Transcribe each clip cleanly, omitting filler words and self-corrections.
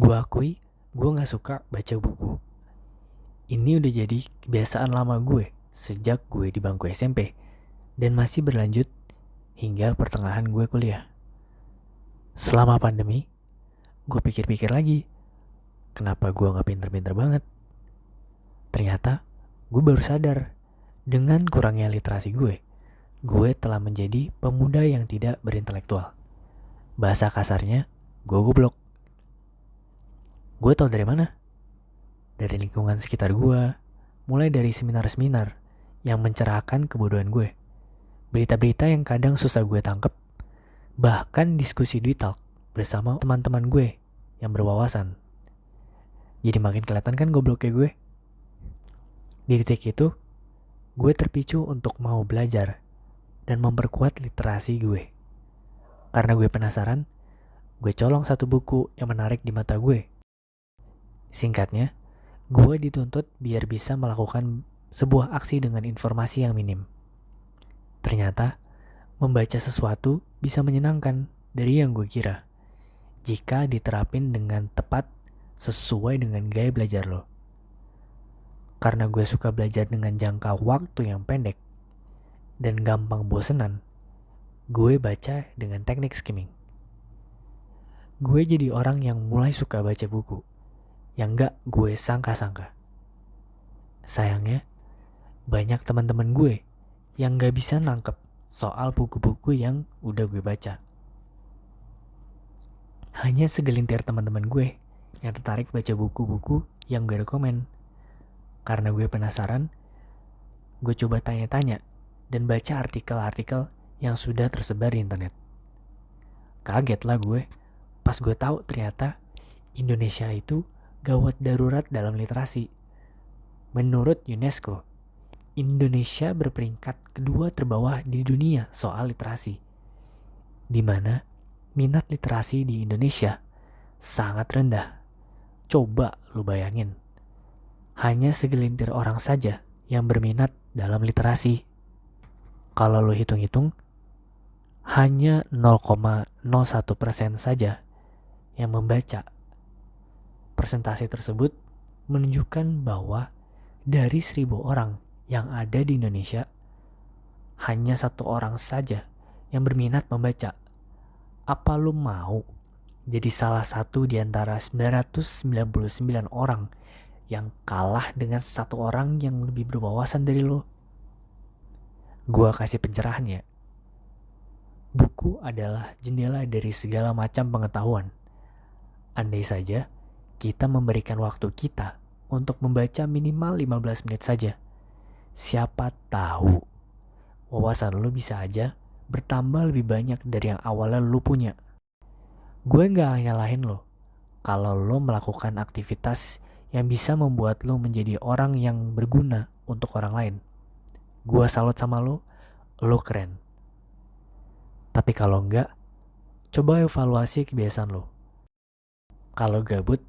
Gue akui, gue gak suka baca buku. Ini udah jadi kebiasaan lama gue sejak gue di bangku SMP dan masih berlanjut hingga pertengahan gue kuliah. Selama pandemi, gue pikir-pikir lagi, kenapa gue gak pinter-pinter banget? Ternyata, gue baru sadar, dengan kurangnya literasi gue telah menjadi pemuda yang tidak berintelektual. Bahasa kasarnya, gue goblok. Gue tau dari mana? Dari lingkungan sekitar gue, mulai dari seminar-seminar yang mencerahkan kebodohan gue. Berita-berita yang kadang susah gue tangkep, bahkan diskusi di talk bersama teman-teman gue yang berwawasan. Jadi makin kelihatan kan gobloknya gue. Di titik itu, gue terpicu untuk mau belajar dan memperkuat literasi gue. Karena gue penasaran, gue colong satu buku yang menarik di mata gue. Singkatnya, gue dituntut biar bisa melakukan sebuah aksi dengan informasi yang minim. Ternyata, membaca sesuatu bisa menyenangkan dari yang gue kira, jika diterapin dengan tepat sesuai dengan gaya belajar lo. Karena gue suka belajar dengan jangka waktu yang pendek dan gampang bosenan, gue baca dengan teknik skimming. Gue jadi orang yang mulai suka baca buku yang gak gue sangka-sangka. Sayangnya, banyak teman-teman gue yang gak bisa nangkep soal buku-buku yang udah gue baca. Hanya segelintir teman-teman gue yang tertarik baca buku-buku yang gue rekomen. Karena gue penasaran, gue coba tanya-tanya dan baca artikel-artikel yang sudah tersebar di internet. Kaget lah gue pas gue tahu ternyata Indonesia itu gawat darurat dalam literasi. Menurut UNESCO, Indonesia berperingkat kedua terbawah di dunia soal literasi, di mana minat literasi di Indonesia sangat rendah. Coba lu bayangin, hanya segelintir orang saja yang berminat dalam literasi. Kalau lu hitung-hitung, hanya 0,01% saja yang membaca. Persentase tersebut menunjukkan bahwa dari 1.000 orang yang ada di Indonesia, hanya 1 orang saja yang berminat membaca. Apa lu mau jadi salah satu di antara 999 orang yang kalah dengan 1 orang yang lebih berwawasan dari lo? Gua kasih pencerahan ya. Buku adalah jendela dari segala macam pengetahuan. Andai saja kita memberikan waktu kita untuk membaca minimal 15 menit saja, siapa tahu wawasan lo bisa aja bertambah lebih banyak dari yang awalnya lo punya. Gue gak nyalahin lo kalau lo melakukan aktivitas yang bisa membuat lo menjadi orang yang berguna untuk orang lain. Gue salut sama lo keren. Tapi kalau enggak, coba evaluasi kebiasaan lo. Kalau gabut,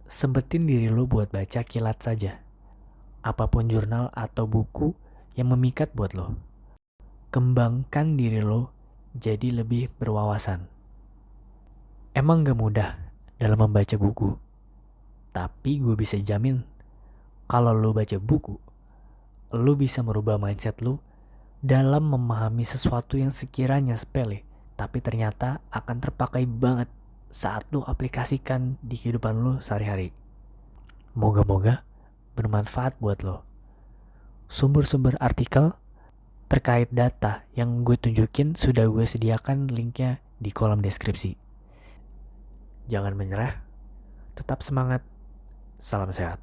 sempetin diri lo buat baca kilat saja. Apapun jurnal atau buku yang memikat buat lo. Kembangkan diri lo jadi lebih berwawasan. Emang gak mudah dalam membaca buku, tapi gue bisa jamin kalau lo baca buku, lo bisa merubah mindset lo dalam memahami sesuatu yang sekiranya sepele, tapi ternyata akan terpakai banget saat lo aplikasikan di kehidupan lo sehari-hari. Moga-moga bermanfaat buat lo. Sumber-sumber artikel terkait data yang gue tunjukin sudah gue sediakan linknya di kolom deskripsi. Jangan menyerah, tetap semangat, salam sehat.